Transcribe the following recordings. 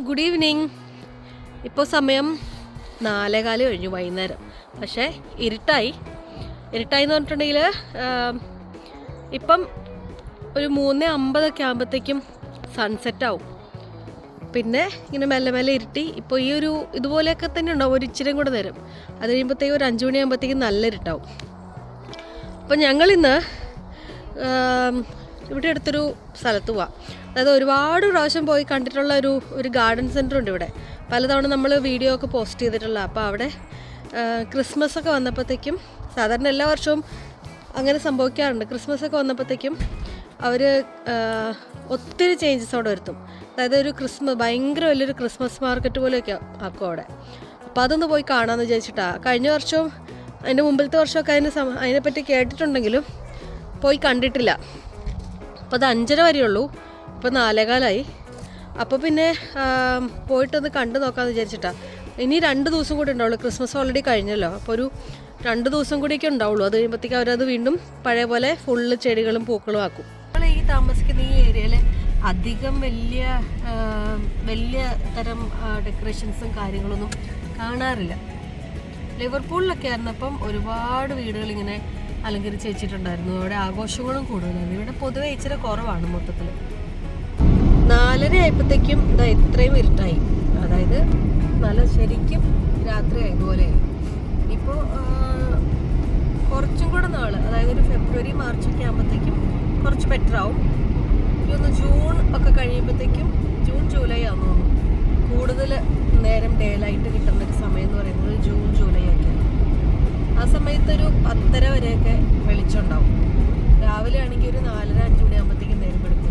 Good evening. ഇപ്പോൾ സമയം 4:15 കഴിഞ്ഞു വൈകുന്നേരം. പക്ഷേ ഇരുട്ടായി എന്ന് പറഞ്ഞിട്ടുണ്ടെങ്കിൽ ഇപ്പം ഒരു 3:50 ആകുമ്പോഴത്തേക്കും സൺസെറ്റാവും. പിന്നെ ഇങ്ങനെ മെല്ലെ മെല്ലെ ഇരുട്ടി. ഇപ്പോൾ ഈ ഒരു ഇതുപോലെയൊക്കെ തന്നെ ഉണ്ടാവും ഒരു ഇച്ചിരി കൂടെ നേരം. അത് കഴിയുമ്പോഴത്തേക്കും ഒരു 5 മണിയാകുമ്പോഴത്തേക്കും നല്ല ഇരുട്ടാവും. അപ്പം ഞങ്ങളിന്ന് ഇവിടെ അടുത്തൊരു സ്ഥലത്ത് പോവാം. അതായത് ഒരുപാട് പ്രാവശ്യം പോയി കണ്ടിട്ടുള്ള ഒരു ഗാർഡൻ സെൻറ്റർ ഉണ്ട് ഇവിടെ. പലതവണ നമ്മൾ വീഡിയോ ഒക്കെ പോസ്റ്റ് ചെയ്തിട്ടുള്ള. അപ്പോൾ അവിടെ ക്രിസ്മസ് ഒക്കെ വന്നപ്പോഴത്തേക്കും, സാധാരണ എല്ലാ വർഷവും അങ്ങനെ സംഭവിക്കാറുണ്ട്, ക്രിസ്മസ് ഒക്കെ വന്നപ്പോഴത്തേക്കും അവർ ഒത്തിരി ചേഞ്ചസ് അവിടെ വരുത്തും. അതായത് ഒരു ഭയങ്കര വലിയൊരു ക്രിസ്മസ് മാർക്കറ്റ് പോലെയൊക്കെ ആക്കും അവിടെ. അപ്പോൾ അതൊന്ന് പോയി കാണാമെന്ന് വിചാരിച്ചിട്ടാണ്. കഴിഞ്ഞ വർഷവും അതിൻ്റെ മുമ്പിലത്തെ വർഷമൊക്കെ അതിനെപ്പറ്റി കേട്ടിട്ടുണ്ടെങ്കിലും പോയി കണ്ടിട്ടില്ല. അപ്പോൾ അത് 5:30 വരെയുള്ളൂ. ഇപ്പോൾ 4:15. അപ്പോൾ പിന്നെ പോയിട്ടൊന്ന് കണ്ടു നോക്കാമെന്ന് വിചാരിച്ചിട്ടാണ്. ഇനി 2 ദിവസം കൂടി ഉണ്ടാവുള്ളൂ. ക്രിസ്മസ് ഓൾറെഡി കഴിഞ്ഞല്ലോ. അപ്പോൾ ഒരു 2 ദിവസം കൂടിയൊക്കെ ഉണ്ടാവുള്ളൂ. അത് കഴിയുമ്പോഴത്തേക്ക് അവരത് വീണ്ടും പഴയ പോലെ ഫുള്ള് ചെടികളും പൂക്കളും ആക്കും. നമ്മൾ ഈ താമസിക്കുന്ന ഈ ഏരിയയിൽ അധികം വലിയ തരം ഡെക്കറേഷൻസും കാര്യങ്ങളൊന്നും കാണാറില്ല. ലിവർപൂളിലൊക്കെ ആയിരുന്നപ്പം ഒരുപാട് വീടുകൾ ഇങ്ങനെ അലങ്കരിച്ച് വെച്ചിട്ടുണ്ടായിരുന്നു. അവിടെ ആഘോഷങ്ങളും കൂടുതലായിരുന്നു. ഇവിടെ പൊതുവെ ഇച്ചിരി കുറവാണ് മൊത്തത്തിൽ. 4:30 ആയപ്പോഴത്തേക്കും ഇത്രയും ഇരുട്ടായി. അതായത് നല്ല ശരിക്കും രാത്രിയായി ഇതുപോലെയായി. ഇപ്പോൾ കുറച്ചും കൂടെ നാൾ, അതായത് ഒരു ഫെബ്രുവരി മാർച്ചൊക്കെ ആകുമ്പോഴത്തേക്കും കുറച്ച് ബെറ്റർ ആവും. ഒന്ന് ജൂൺ ഒക്കെ കഴിയുമ്പോഴത്തേക്കും, ജൂൺ ജൂലൈ ആണെന്ന് തോന്നുന്നു, കൂടുതൽ നേരം ഡേ ലൈറ്റ് കിട്ടുന്നൊരു സമയം എന്ന് പറയുന്നത് ജൂൺ ജൂലൈ ഒക്കെയാണ്. ആ സമയത്തൊരു 10:30 വരെയൊക്കെ വെളിച്ചമുണ്ടാവും. രാവിലെ ആണെങ്കിൽ ഒരു 4:30-5 മണിയാകുമ്പോഴത്തേക്കും നേരം വെളുക്കും.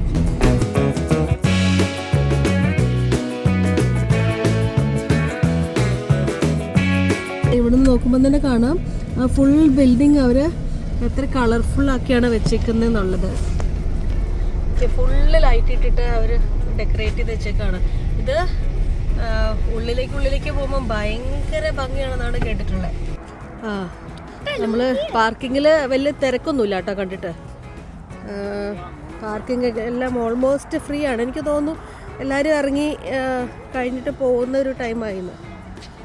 ഇവിടുന്ന് നോക്കുമ്പോൾ തന്നെ കാണാം ആ ഫുൾ ബിൽഡിങ് അവർ എത്ര കളർഫുള്ളാക്കിയാണ് വെച്ചേക്കുന്നതെന്നുള്ളത്. ഫുള്ള് ലൈറ്റ് ഇട്ടിട്ട് അവർ ഡെക്കറേറ്റ് ചെയ്ത് വെച്ചേക്കാണ്. ഇത് ഉള്ളിലേക്ക് പോകുമ്പോൾ ഭയങ്കര ഭംഗിയാണെന്നാണ് കേട്ടിട്ടുള്ളത്. നമ്മൾ പാർക്കിങ്ങിൽ വലിയ തിരക്കൊന്നുമില്ല കേട്ടോ കണ്ടിട്ട്. പാർക്കിംഗ് എല്ലാം ഓൾമോസ്റ്റ് ഫ്രീ ആണ്. എനിക്ക് തോന്നുന്നു എല്ലാവരും ഇറങ്ങി കഴിഞ്ഞിട്ട് പോകുന്ന ഒരു ടൈമായിരുന്നു.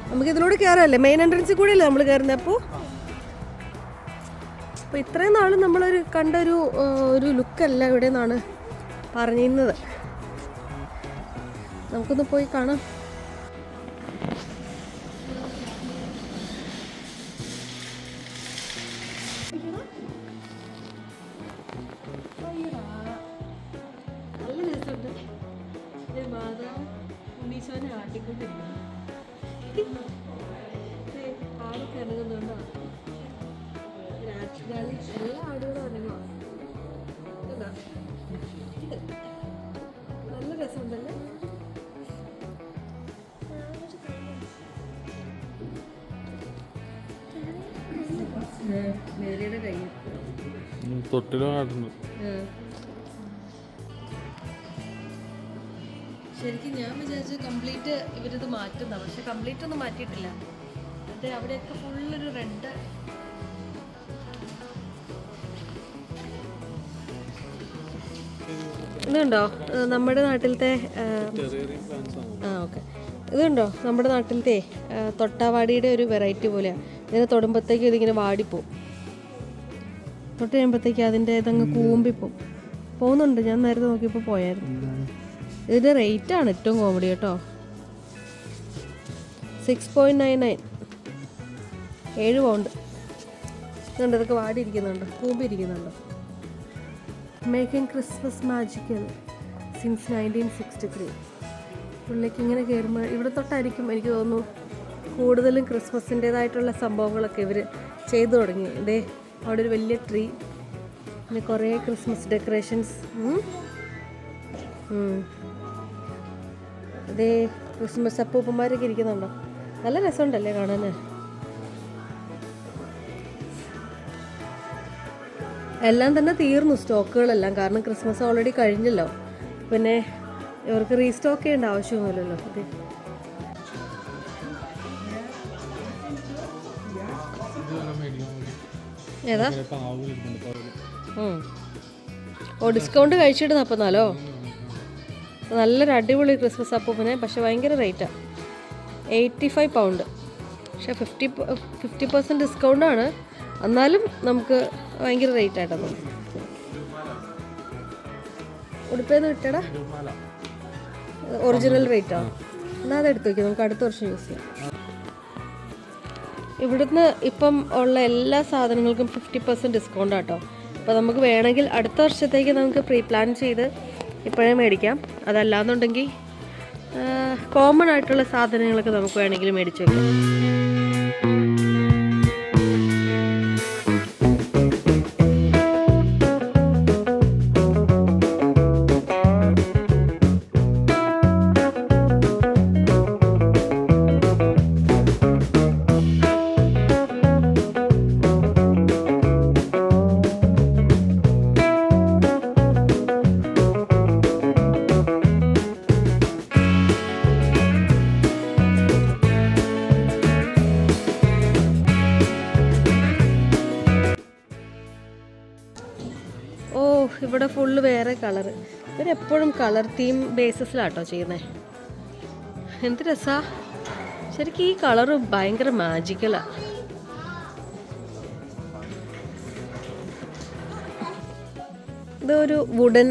നമുക്കിതിലൂടെ കയറാമല്ലേ, മെയിൻ എൻട്രൻസിൽ കൂടെ അല്ലേ നമ്മൾ കയറുന്നത്. അപ്പോൾ ഇത്രയും നാളും നമ്മളൊരു കണ്ടൊരു ലുക്കല്ല ഇവിടെ നിന്നാണ് പറഞ്ഞിരുന്നത്. നമുക്കൊന്ന് പോയി കാണാം. നല്ല രസമുണ്ട്. മാതാവ് ഉണ്ണീശോനെ ആട്ടിക്കൊണ്ടിരിക്കുന്നു. ആടൊക്കെ ഇറങ്ങുന്നുണ്ടോ? രാത്രി എല്ലാ ആടുകളും ഇറങ്ങുക. നല്ല രസമുണ്ടല്ലേ. മേരിയുടെ കൈ തൊട്ടിലും. ശരിക്കും ഞാൻ വിചാരിച്ചു കംപ്ലീറ്റ് ഇവരിത് മാറ്റുന്ന, പക്ഷെ കംപ്ലീറ്റ് ഒന്നും മാറ്റിയിട്ടില്ല. എന്നിട്ട് അവിടെയൊക്കെ ഫുള്ളൊരു റെഡ്. ഇതുണ്ടോ നമ്മുടെ നാട്ടിലത്തെ? ഓക്കെ, ഇതുണ്ടോ നമ്മുടെ നാട്ടിലത്തെ തൊട്ടാവാടിയുടെ ഒരു വെറൈറ്റി പോലെയാണ്. ഇതിനെ തൊടുമ്പോഴത്തേക്കും ഇതിങ്ങനെ വാടിപ്പോവും. തൊട്ട് കഴിയുമ്പോഴത്തേക്കും അതിൻ്റെ ഇതങ്ങ് പോകുന്നുണ്ട്. ഞാൻ നേരത്തെ നോക്കിയപ്പോൾ പോയായിരുന്നു. ഇതിൻ്റെ റേറ്റാണ് ഏറ്റവും കോമഡി കേട്ടോ. 6.99, 7 പൗണ്ട്. ഇതുണ്ട്, ഇതൊക്കെ വാടിയിരിക്കുന്നുണ്ട്, കൂമ്പിരിക്കുന്നുണ്ട്. Making Christmas magical since 1963. ഉള്ളിലേക്ക് ഇങ്ങനെ കയറുമ്പോൾ ഇവിടെ തൊട്ടായിരിക്കും എനിക്ക് തോന്നുന്നു കൂടുതലും ക്രിസ്മസിൻ്റേതായിട്ടുള്ള സംഭവങ്ങളൊക്കെ ഇവർ ചെയ്തു തുടങ്ങി. ഇതേ അവിടെ ഒരു വലിയ ട്രീ, പിന്നെ കുറേ ക്രിസ്മസ് ഡെക്കറേഷൻസ്. ഇതേ ക്രിസ്മസ് അപ്പൂപ്പന്മാരൊക്കെ ഇരിക്കുന്നുണ്ടോ? നല്ല രസമുണ്ടല്ലേ കാണാൻ. എല്ലാം തന്നെ തീർന്നു സ്റ്റോക്കുകളെല്ലാം. കാരണം ക്രിസ്മസ് ഓൾറെഡി കഴിഞ്ഞല്ലോ. പിന്നെ ഇവർക്ക് റീസ്റ്റോക്ക് ചെയ്യേണ്ട ആവശ്യമൊന്നുമില്ലല്ലോ. ഏതാ? ഡിസ്കൗണ്ട് കഴിച്ചിട്ട് 44. നല്ലൊരു അടിപൊളി ക്രിസ്മസ് അപ്പൂപ്പനെ, പക്ഷെ ഭയങ്കര റേറ്റാണ്, 85 പൗണ്ട്. പക്ഷെ 50% ഡിസ്കൗണ്ടാണ്, എന്നാലും നമുക്ക് ഭയങ്കര റേറ്റ് ആയിട്ടാണ്. ഉടുപ്പേന്ന് കിട്ടടാ, ഒറിജിനൽ റേറ്റാണ്. എന്നാൽ അത് എടുത്ത് വയ്ക്കാം, നമുക്ക് അടുത്ത വർഷം യൂസ് ചെയ്യാം. ഇവിടുന്ന് ഇപ്പം ഉള്ള എല്ലാ സാധനങ്ങൾക്കും 50% ഡിസ്കൗണ്ട് ആട്ടോ. അപ്പോൾ നമുക്ക് വേണമെങ്കിൽ അടുത്ത വർഷത്തേക്ക് നമുക്ക് പ്രീ പ്ലാൻ ചെയ്ത് ഇപ്പോഴേ മേടിക്കാം. അതല്ലാന്നുണ്ടെങ്കിൽ കോമൺ ആയിട്ടുള്ള സാധനങ്ങളൊക്കെ നമുക്ക് വേണമെങ്കിൽ മേടിച്ച് വയ്ക്കാം. ഇവിടെ ഫുള്ള് വേറെ കളറ്. ഇവരെപ്പോഴും കളർ തീം ബേസിസിലാട്ടോ ചെയ്യുന്നത്. എന്ത് രസാ ശരിക്കും, ഈ കളറ് ഭയങ്കര മാജിക്കലാണ്. ഇതൊരു വുഡൻ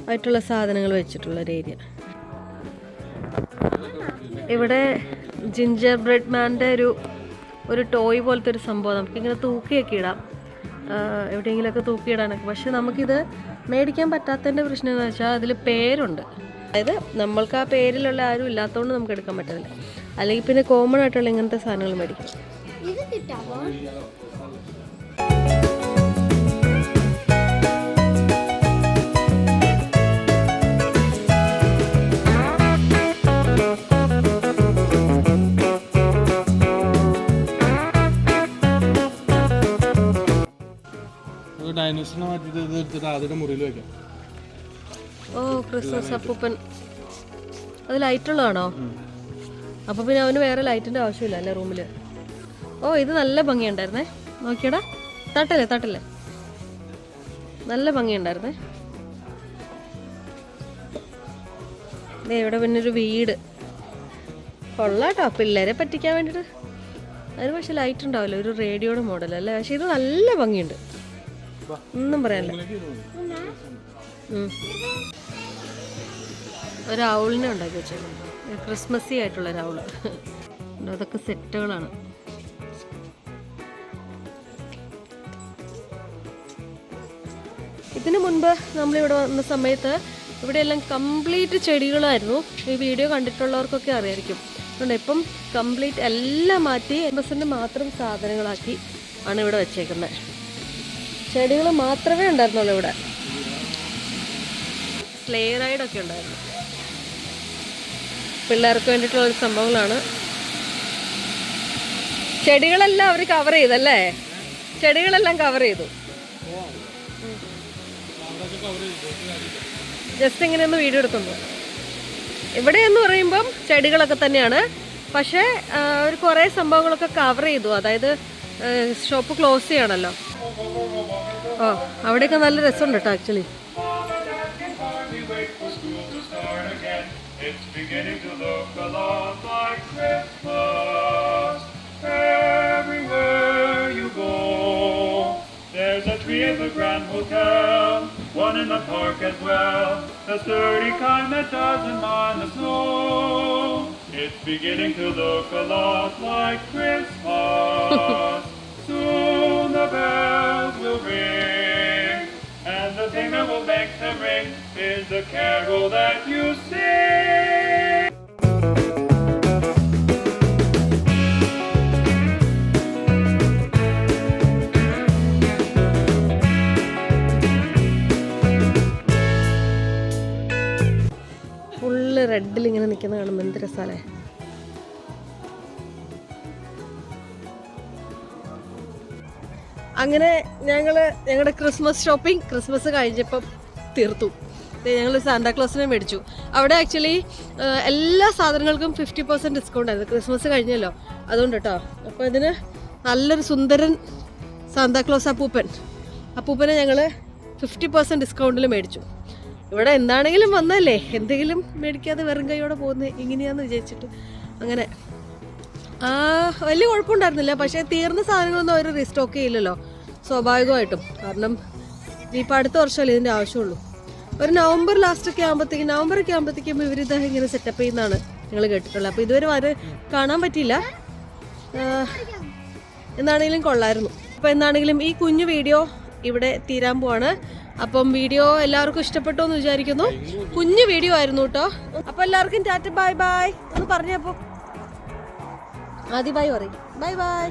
ആയിട്ടുള്ള സാധനങ്ങൾ വെച്ചിട്ടുള്ളൊരു ഏരിയ. ഇവിടെ ജിഞ്ചർ ബ്രെഡ് മാൻ്റെ ഒരു ടോയ് പോലത്തെ ഒരു സംഭവം നമുക്കിങ്ങനെ തൂക്കിയൊക്കെ ഇടാം, എവിടെയെങ്കിലുമൊക്കെ തൂക്കിയിടാനൊക്കെ. പക്ഷെ നമുക്കിത് മേടിക്കാൻ പറ്റാത്തതിൻ്റെ പ്രശ്നം എന്ന് വെച്ചാൽ അതിൽ പേരുണ്ട്. അതായത് നമ്മൾക്ക് ആ പേരിലുള്ള ആരും ഇല്ലാത്തതുകൊണ്ട് നമുക്ക് എടുക്കാൻ പറ്റില്ല. അല്ലെങ്കിൽ പിന്നെ കോമൺ ആയിട്ടുള്ള ഇങ്ങനത്തെ സാധനങ്ങൾ മേടിക്കും. ഓ ക്രിസ്മസ് അപ്പൂപ്പൻ, അത് ലൈറ്റുള്ളതാണോ? അപ്പോൾ പിന്നെ അവന് വേറെ ലൈറ്റിൻ്റെ ആവശ്യമില്ല അല്ലേ റൂമിൽ. ഓ ഇത് നല്ല ഭംഗിയുണ്ടായിരുന്നേ, നോക്കിയടാ, തട്ടല്ലേ, നല്ല ഭംഗിയുണ്ടായിരുന്നേ. ഇവിടെ പിന്നെ ഒരു വീട് കൊള്ളാട്ടോ, പിള്ളേരെ പറ്റിക്കാൻ വേണ്ടിയിട്ട്. അതിന് പക്ഷെ ലൈറ്റ് ഉണ്ടാവില്ല, ഒരു റേഡിയോയുടെ മോഡൽ അല്ലേ. പക്ഷെ ഇത് നല്ല ഭംഗിയുണ്ട്, ഒന്നും പറയാനില്ല. ഒരു ഔളിനെ ഉണ്ടാക്കി വെച്ചേക്കുന്നു, ക്രിസ്മസി ആയിട്ടുള്ള ഒരു ഔള്. അതൊക്കെ സെറ്റുകളാണ്. ഇതിനു മുൻപ് നമ്മളിവിടെ വന്ന സമയത്ത് ഇവിടെയെല്ലാം കംപ്ലീറ്റ് ചെടികളായിരുന്നു. ഈ വീഡിയോ കണ്ടിട്ടുള്ളവർക്കൊക്കെ അറിയായിരിക്കും. അതുകൊണ്ട് ഇപ്പം കംപ്ലീറ്റ് എല്ലാം മാറ്റി ക്രിസ്മസിൻ്റെ മാത്രം സാധനങ്ങളാക്കി ആണ് ഇവിടെ വെച്ചേക്കുന്നത്. ചെടികൾ മാത്രമേ ഉണ്ടായിരുന്നുള്ളൂ ഇവിടെ. സ്ലേ റൈഡൊക്കെ ഉണ്ടായിരുന്നു, പിള്ളേർക്ക് വേണ്ടിയിട്ടുള്ള സംഭവങ്ങളാണ്. ചെടികളെല്ലാം അവർ കവർ ചെയ്തല്ലേ, ചെടികളെല്ലാം കവർ ചെയ്തു. ജസ്റ്റ് ഇങ്ങനെ ഒന്ന് വീഡിയോ എടുക്കുന്നു. ഇവിടെ എന്ന് പറയുമ്പം ചെടികളൊക്കെ തന്നെയാണ്, പക്ഷേ ഒരു കുറേ സംഭവങ്ങളൊക്കെ കവർ ചെയ്തു. അതായത് ഷോപ്പ് ക്ലോസ് ചെയ്യണമല്ലോ. ഓ അവിടെയൊക്കെ നല്ല രസമുണ്ട് കേട്ടോ actually. It's beginning to look a lot like Christmas. Everywhere you go, there's a tree at the Grand Hotel, one in the park as well, the sturdy kind that doesn't mind the snow. It's beginning to look a lot like Christmas. Soon the bells will ring, and the thing that will make them ring is the carol that you sing. Full റെഡിൽ ഇങ്ങനെ നിൽക്കുന്ന കാണുമ്പോൾ എന്ത് രസാലേ. അങ്ങനെ ഞങ്ങളുടെ Christmas shopping Christmas കഴിഞ്ഞപ്പം തീർത്തു. ഞങ്ങൾ സാന്താക്ലോസിനെ മേടിച്ചു. അവിടെ ആക്ച്വലി എല്ലാ സാധനങ്ങൾക്കും 50% ഡിസ്കൗണ്ട് ആയിരുന്നു. ക്രിസ്മസ് കഴിഞ്ഞല്ലോ, അതുകൊണ്ട് കേട്ടോ. അപ്പോൾ ഇതിന് നല്ലൊരു സുന്ദരൻ സാന്താക്ലോസ് അപ്പൂപ്പനെ ഞങ്ങൾ 50% ഡിസ്കൗണ്ടിൽ മേടിച്ചു. ഇവിടെ എന്താണെങ്കിലും വന്നല്ലേ, എന്തെങ്കിലും മേടിക്കാതെ വെറും കൈയോടെ പോകുന്നത് ഇങ്ങനെയാന്ന് വിചാരിച്ചിട്ട് അങ്ങനെ വലിയ കുഴപ്പമുണ്ടായിരുന്നില്ല. പക്ഷേ തീർന്ന സാധനങ്ങളൊന്നും അവർ റീസ്റ്റോക്ക് ചെയ്യില്ലല്ലോ സ്വാഭാവികമായിട്ടും, കാരണം ഇനിയിപ്പോൾ അടുത്ത വർഷമല്ലേ ഇതിൻ്റെ ആവശ്യമുള്ളൂ. ഒരു നവംബർ ലാസ്റ്റൊക്കെ ആകുമ്പോഴത്തേക്കും ഇവരിത് ഇങ്ങനെ സെറ്റപ്പ് ചെയ്യുന്നതാണ് ഞങ്ങൾ കേട്ടിട്ടുള്ളത്. അപ്പോൾ ഇതുവരെ വരെ കാണാൻ പറ്റിയില്ല. എന്താണെങ്കിലും കൊള്ളായിരുന്നു. അപ്പോൾ എന്താണെങ്കിലും ഈ കുഞ്ഞു വീഡിയോ ഇവിടെ തീരാൻ പോവാണ്. അപ്പം വീഡിയോ എല്ലാവർക്കും ഇഷ്ടപ്പെട്ടു എന്ന് വിചാരിക്കുന്നു. കുഞ്ഞു വീഡിയോ ആയിരുന്നു കേട്ടോ. അപ്പോൾ എല്ലാവർക്കും ടാറ്റ ബൈ ബൈ ഒന്ന് പറഞ്ഞപ്പോൾ ആദ്യം ബൈ പറയും. Bye bye.